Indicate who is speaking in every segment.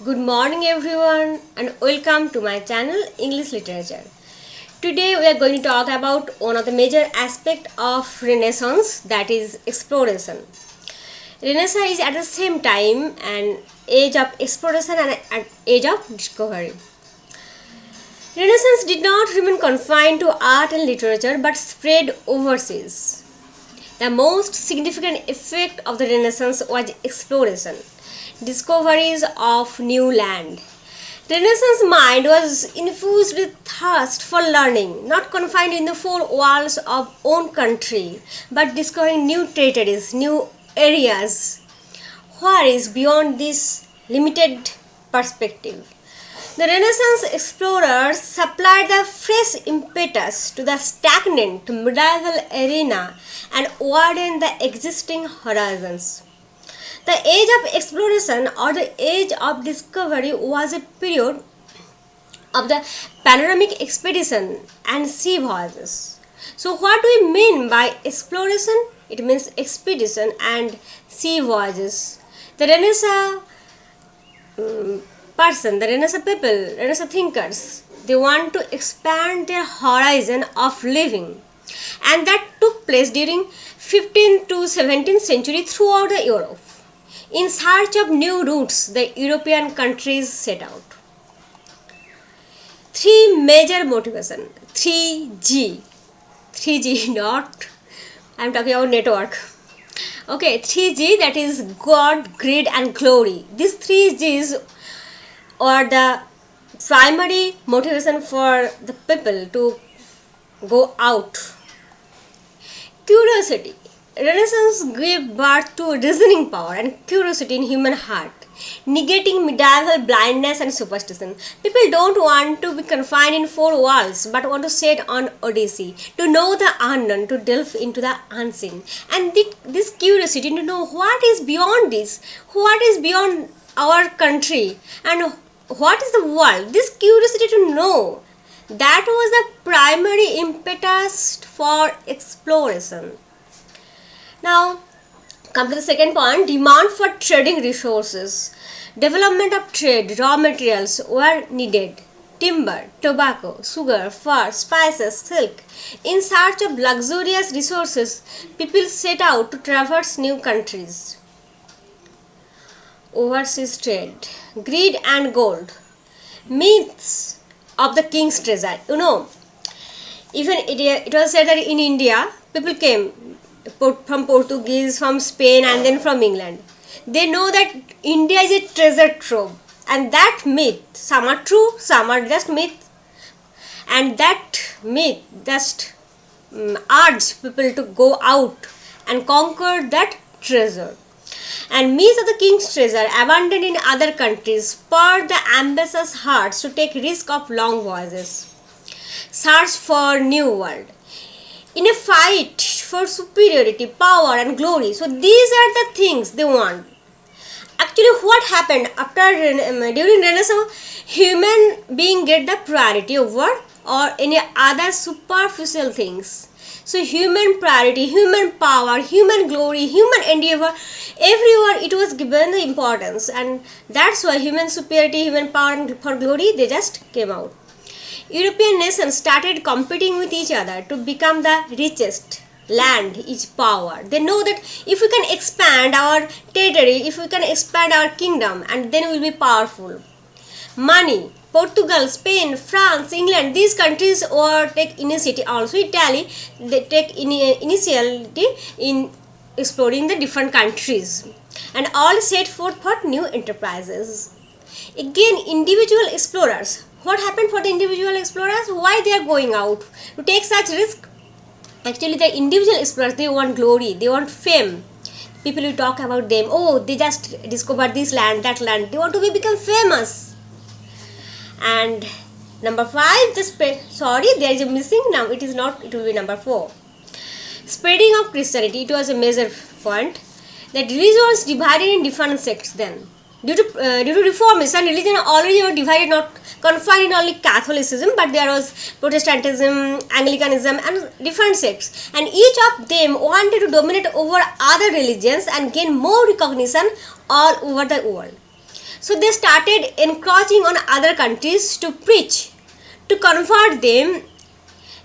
Speaker 1: Good morning everyone and welcome to my channel English Literature. Today we are going to talk about one of the major aspects of Renaissance, that is exploration. Renaissance is at the same time an age of exploration and an age of discovery. Renaissance did not remain confined to art and literature but spread overseas. The most significant effect of the Renaissance was exploration, discoveries of new land. Renaissance mind was infused with thirst for learning, not confined in the four walls of own country, but discovering new territories, new areas. What is beyond this limited perspective? The Renaissance explorers supplied the fresh impetus to the stagnant medieval arena and widened the existing horizons. The age of exploration or the age of discovery was a period of the panoramic expedition and sea voyages. So, what do we mean by exploration? It means expedition and sea voyages. The Renaissance the Renaissance people, Renaissance thinkers, they want to expand their horizon of living, and that took place during 15th to 17th century throughout the Europe. In search of new routes, the European countries set out. Three major motivation, 3G, 3G not, I am talking about network. Okay, 3G, that is God, greed and glory. These 3Gs are the primary motivation for the people to go out. Curiosity. Renaissance gave birth to reasoning power and curiosity in human heart, negating medieval blindness and superstition. People don't want to be confined in four walls but want to set on odyssey, to know the unknown, to delve into the unseen. And this curiosity to know what is beyond this, what is beyond our country and what is the world, this curiosity to know, that was the primary impetus for exploration. Now, come to the second point, demand for trading resources. Development of trade, raw materials were needed. Timber, tobacco, sugar, fur, spices, silk. In search of luxurious resources, people set out to traverse new countries. Overseas trade, greed and gold. Myths of the king's treasure. Even it was said that in India, people came from Portuguese, from Spain and then from England. They know that India is a treasure trove, and that myth, some are true, some are just myth, and that myth just urged people to go out and conquer that treasure. And myths of the king's treasure abandoned in other countries spurred the ambitious hearts to take risk of long voyages, search for new world, in a fight for superiority, power and glory. So these are the things they want. Actually, what happened during Renaissance, human being get the priority over or any other superficial things. So human priority, human power, human glory, human endeavor, everywhere it was given the importance, and that's why human superiority, human power and for glory, they just came out. European nations started competing with each other to become the richest land, each power. They know that if we can expand our territory, if we can expand our kingdom, and then we will be powerful. Money. Portugal, Spain, France, England, these countries take initiative. Also Italy, they take initiative in exploring the different countries, and all set forth for new enterprises. Again, individual explorers. What happened for the individual explorers? Why they are going out to take such risk? Actually, the individual explorers, they want glory, they want fame. People will talk about them. Oh, they just discovered this land, that land. They want to become famous. And number 5, there is a missing. Now it is not. It will be number 4. Spreading of Christianity. It was a major point. That religion was divided in different sects then. Due to Reformation, religion already were divided, not confined in only Catholicism, but there was Protestantism, Anglicanism and different sects. And each of them wanted to dominate over other religions and gain more recognition all over the world. So they started encroaching on other countries to preach, to convert them,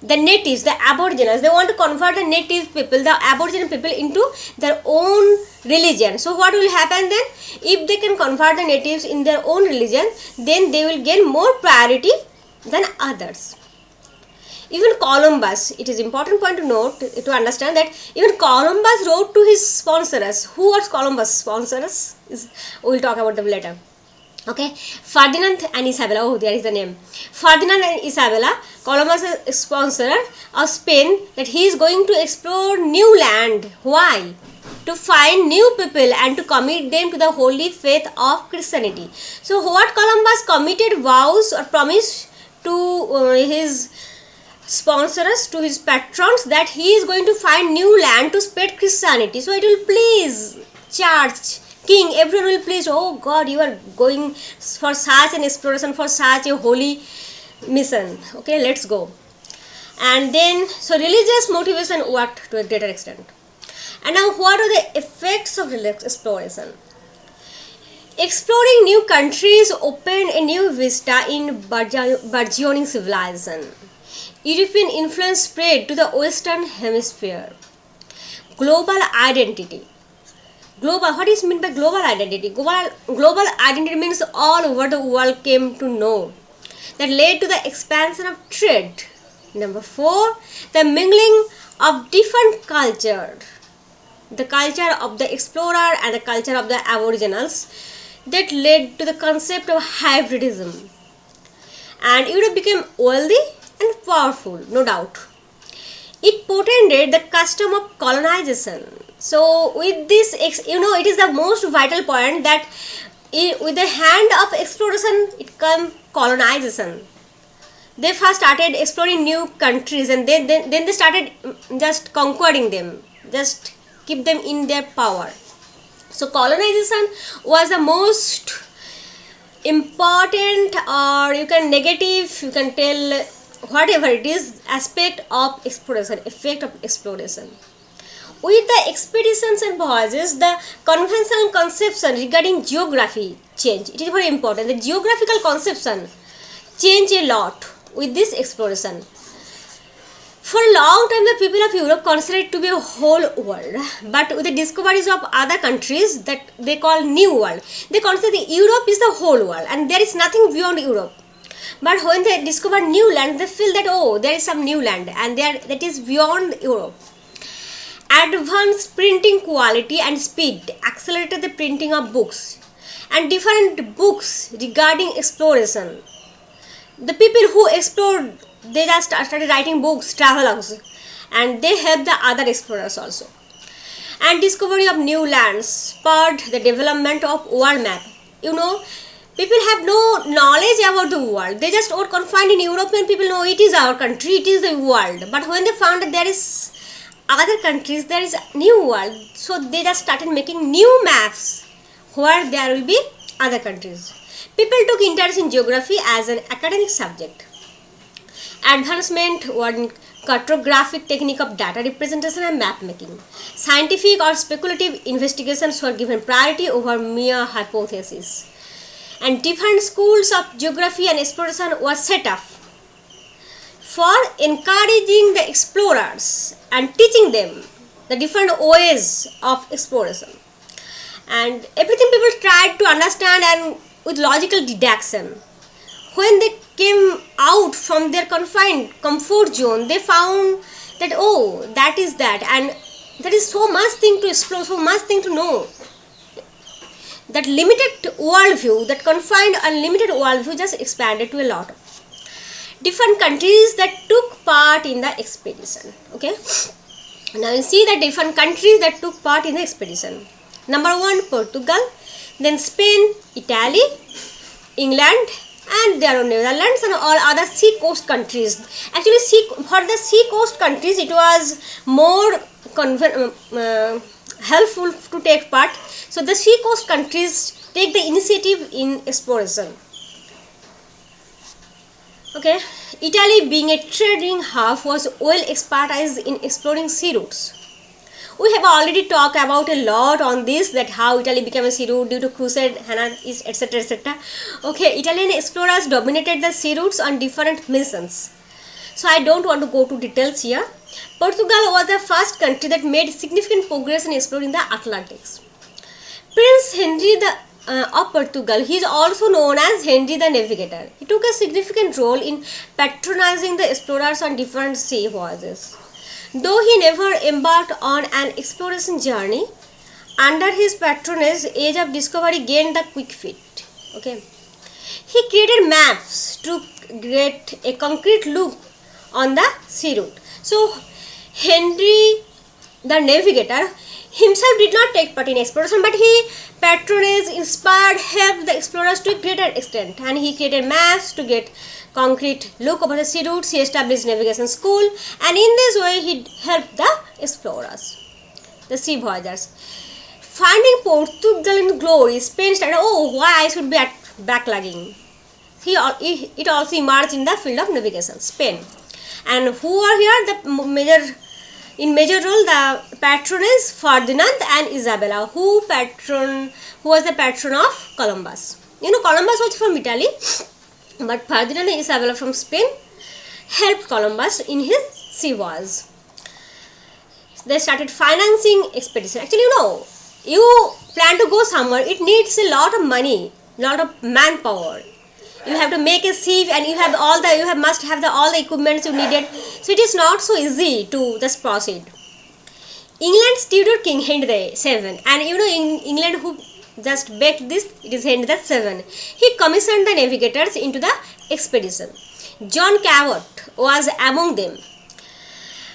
Speaker 1: the natives, the aboriginals. They want to convert the native people, the aboriginal people, into their own religion. So what will happen then? If they can convert the natives in their own religion, then they will gain more priority than others. Even Columbus, it is important point to note, to understand that even Columbus wrote to his sponsors. Who was Columbus' sponsors? We will talk about them later. Okay, Ferdinand and Isabella. Oh, there is the name. Ferdinand and Isabella, Columbus' sponsor of Spain, that he is going to explore new land. Why? To find new people and to commit them to the holy faith of Christianity. So, what Columbus committed vows or promised to his sponsors, to his patrons, that he is going to find new land to spread Christianity. So, it will please church, king, everyone will please, oh God, you are going for such an exploration, for such a holy mission. Okay, let's go. And then, so religious motivation worked to a greater extent. And now, what are the effects of religious exploration? Exploring new countries opened a new vista in burgeoning civilization. European influence spread to the Western Hemisphere. Global identity. Global, what is meant by global identity? Global identity means all over the world came to know. That led to the expansion of trade. Number 4, the mingling of different cultures. The culture of the explorer and the culture of the aboriginals, that led to the concept of hybridism. And Europe became wealthy and powerful, no doubt. It portended the custom of colonization. So with this, it is the most vital point, that with the hand of exploration, it comes colonization. They first started exploring new countries, and then they started just conquering them, just keep them in their power. So colonization was the most important, or you can negative, you can tell whatever it is, aspect of exploration, effect of exploration. With the expeditions and voyages, the conventional conception regarding geography changed. It is very important. The geographical conception changed a lot with this exploration. For a long time, the people of Europe considered it to be a whole world. But with the discoveries of other countries that they call New World, they consider Europe is the whole world and there is nothing beyond Europe. But when they discover new land, they feel that, oh, there is some new land and that is beyond Europe. Advanced printing quality and speed accelerated the printing of books and different books regarding exploration. The people who explored, they just started writing books, travelogues, and they helped the other explorers also. And discovery of new lands spurred the development of world map. People have no knowledge about the world. They just are confined in European people know it is our country, it is the world. But when they found that there is other countries, there is a new world, so they just started making new maps where there will be other countries. People took interest in geography as an academic subject. Advancement in cartographic technique of data representation and map making. Scientific or speculative investigations were given priority over mere hypotheses. And different schools of geography and exploration were set up for encouraging the explorers and teaching them the different ways of exploration. And everything people tried to understand, and with logical deduction. When they came out from their confined comfort zone, they found that, oh, that is that, and there is so much thing to explore, so much thing to know. That limited worldview, that confined unlimited worldview just expanded to a lot of different countries that took part in the expedition. Okay, now you see the different countries that took part in the expedition. Number 1, Portugal, then Spain, Italy, England, and there are Netherlands and all other sea coast countries. Actually, for the sea coast countries, it was more helpful to take part. So the sea coast countries take the initiative in exploration. Okay, Italy, being a trading hub, was well expertised in exploring sea routes. We have already talked about a lot on this, that how Italy became a sea route due to crusade, etc., etc. Okay, Italian explorers dominated the sea routes on different missions. So I don't want to go to details here. Portugal was the first country that made significant progress in exploring the Atlantics. Prince Henry of Portugal, he is also known as Henry the Navigator. He took a significant role in patronizing the explorers on different sea voyages. Though he never embarked on an exploration journey, under his patronage, age of discovery gained the quick feet. Okay, he created maps to get a concrete look on the sea route. So Henry the Navigator himself did not take part in exploration, but he patronized, inspired, helped the explorers to a greater extent, and he created maps to get concrete look over the sea routes. He established navigation school, and in this way he helped the explorers, the sea voyagers. Finding Portugal in glory, Spain started, oh, why I should be backlagging. It also emerged in the field of navigation, Spain. And who are here? The major role, the patron is Ferdinand and Isabella, who was the patron of Columbus. Columbus was from Italy, but Ferdinand and Isabella from Spain helped Columbus in his sea voyage. They started financing expedition. Actually, you plan to go somewhere, it needs a lot of money, lot of manpower. You have to make a ship, and must have all the equipments you needed. So it is not so easy to just proceed. England's Tudor King Henry VII, and in England who just backed this, it is Henry VII. He commissioned the navigators into the expedition. John Cabot was among them.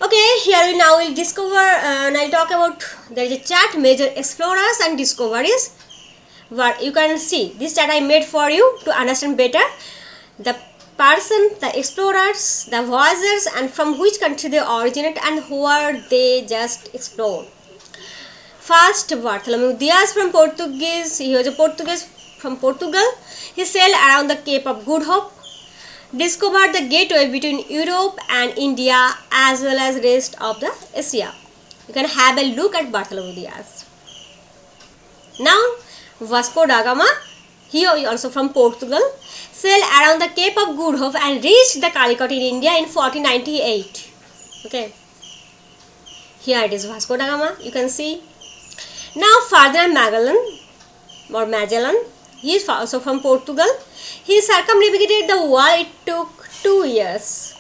Speaker 1: Okay, here now we'll discover, and I'll talk about, there is a chart, major explorers and discoveries. What you can see, this chart I made for you to understand better the person, the explorers, the voyagers, and from which country they originate and where they just explored. First, Bartholomew Diaz from Portuguese. He was a Portuguese from Portugal. He sailed around the Cape of Good Hope, discovered the gateway between Europe and India as well as rest of the Asia. You can have a look at Bartholomew Diaz. Now, Vasco-da-Gama, he also from Portugal, sailed around the Cape of Good Hope and reached the Calicut in India in 1498. Okay, here it is Vasco-da-Gama, you can see. Now Ferdinand Magellan, he is also from Portugal. He circumnavigated the world. It took 2 years.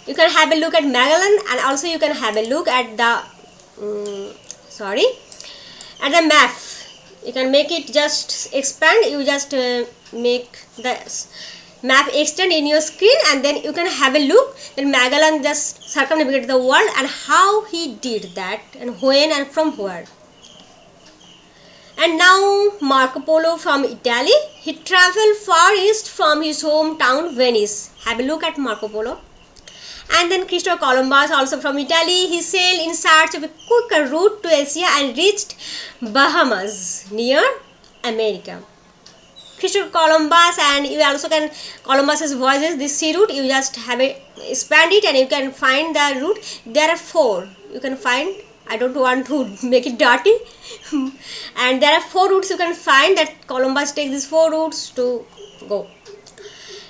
Speaker 1: You can have a look at Magellan, and also you can have a look at the at the map. You can make it just expand. You just make the map extend in your screen, and then you can have a look. Then Magellan just circumnavigated the world and how he did that, and when and from where. And now Marco Polo from Italy. He traveled far east from his hometown Venice. Have a look at Marco Polo. And then Christopher Columbus, also from Italy, he sailed in search of a quicker route to Asia and reached Bahamas near America. Christopher Columbus, and you also can, Columbus's voyages, this sea route, you just have a expand it and you can find the route. There are 4. You can find, I don't want to make it dirty. And there are 4 routes you can find that Columbus takes these 4 routes to go.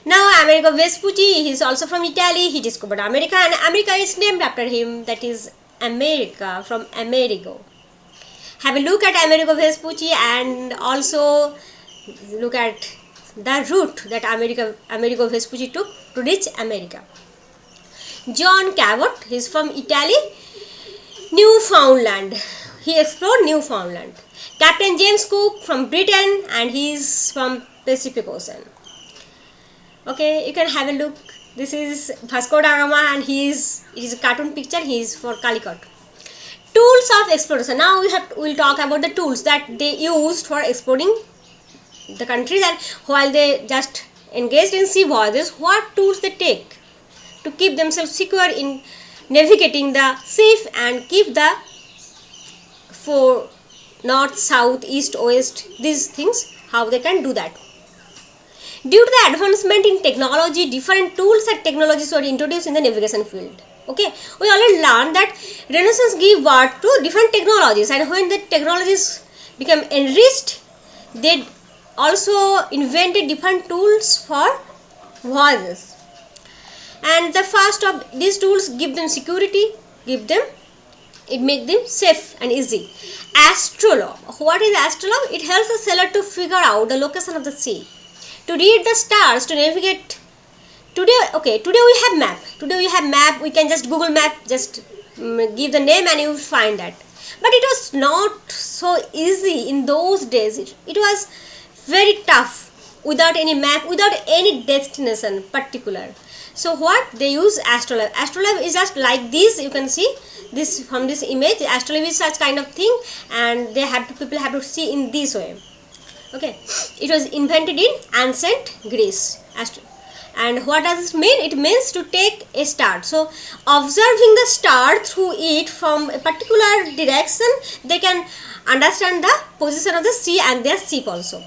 Speaker 1: Now Amerigo Vespucci, he is also from Italy. He discovered America, and America is named after him, that is America, from Amerigo. Have a look at Amerigo Vespucci and also look at the route that Amerigo Vespucci took to reach America. John Cabot, he is from Italy. Newfoundland, he explored Newfoundland. Captain James Cook from Britain, and he is from Pacific Ocean. Okay, you can have a look. This is Vasco-da-Gama, and it is a cartoon picture. He is for Calicut. Tools of exploration. Now we'll talk about the tools that they used for exploring the countries, and while they just engaged in sea voyages, what tools they take to keep themselves secure in navigating the ship and keep the for north, south, east, west, these things, how they can do that. Due to the advancement in technology, different tools and technologies were introduced in the navigation field. Okay, we already learned that Renaissance gave birth to different technologies, and when the technologies became enriched, they also invented different tools for voyages. And the first of these tools give them security, it make them safe and easy. Astrolabe. What is astrolabe? It helps the sailor to figure out the location of the sea, to read the stars, to navigate. Today we have map. We can just Google map, just give the name and you will find that. But it was not so easy in those days. It was very tough without any map, without any destination particular. So what they use astrolabe. Astrolabe is just like this. You can see this from this image. Astrolabe is such kind of thing, and people have to see in this way. Okay, it was invented in ancient Greece. And what does it mean? It means to take a star. So observing the star through it from a particular direction, they can understand the position of the sea and their ship also.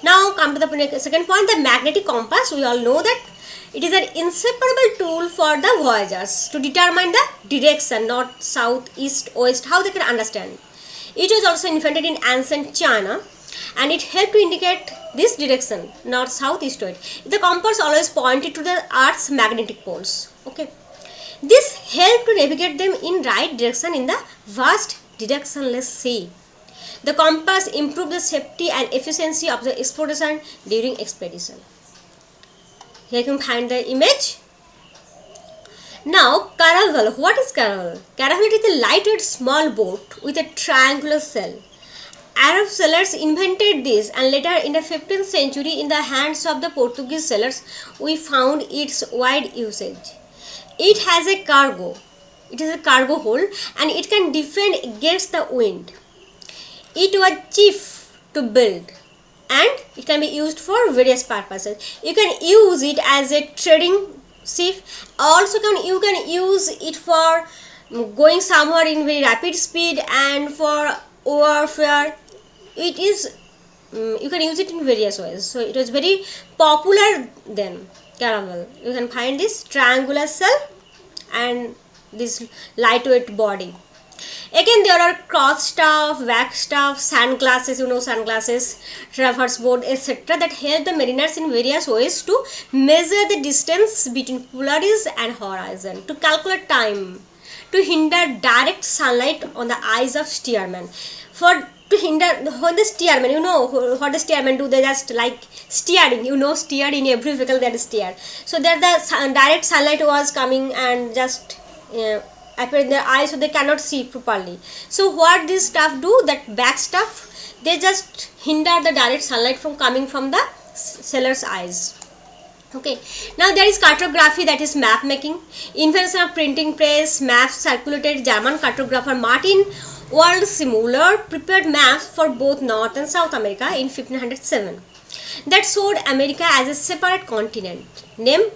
Speaker 1: Now come to the second point, the magnetic compass. We all know that it is an inseparable tool for the voyagers to determine the direction, north, south, east, west, how they can understand. It was also invented in ancient China, and it helped to indicate this direction, north, south, east, west. The compass always pointed to the earth's magnetic poles. Okay, this helped to navigate them in right direction in the vast directionless sea. The compass improved the safety and efficiency of the exploration during expedition. Here you can find the image. Now caravel. What is caravel? Caravel is a lightweight small boat with a triangular sail. Arab sailors invented this, and later in the 15th century in the hands of the Portuguese sailors we found its wide usage. It has a cargo. It is a cargo hold, and it can defend against the wind. It was cheap to build, and it can be used for various purposes. You can use it as a trading ship. Also you can use it for going somewhere in very rapid speed and for warfare. It is you can use it in various ways. So it was very popular then, caravel. You can find this triangular sail and this lightweight body. Again, there are cross staff, back staff, sunglasses, sunglasses, traverse board, etc. that help the mariners in various ways to measure the distance between Polaris and horizon, to calculate time, to hinder direct sunlight on the eyes of steersmen. To hinder when the steersmen, what the steersmen do, they just like steering, steer in every vehicle that is steer. So there the direct sunlight was coming and just appear in their eyes, so they cannot see properly. So what this stuff do, that back stuff, they just hinder the direct sunlight from coming from the sailor's eyes. Okay, now there is cartography, that is map making. Invention of printing press, maps circulated. German cartographer Martin Waldseemüller prepared maps for both North and South America in 1507 that showed America as a separate continent named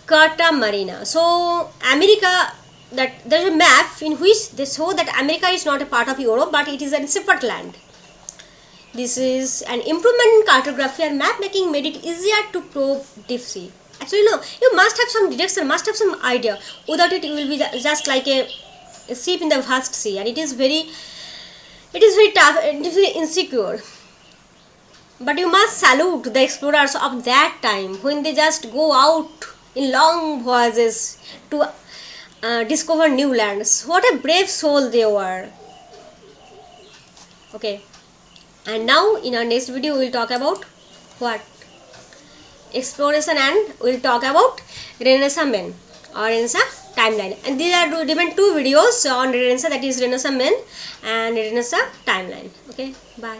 Speaker 1: Carta Marina. So America, that there is a map in which they show that America is not a part of Europe, but it is a separate land. This is an improvement in cartography, and map making made it easier to probe deep sea. Actually, you must have some direction, must have some idea. Without it, you will be just like a ship in the vast sea, and it is very tough and it is very insecure. But you must salute the explorers of that time, when they just go out in long voyages to discover new lands. What a brave soul they were. Okay, and now in our next video we will talk about what? Exploration, and we will talk about Renaissance men or Renaissance timeline. And these are given two videos on Renaissance, that is Renaissance men and Renaissance timeline. Okay, bye.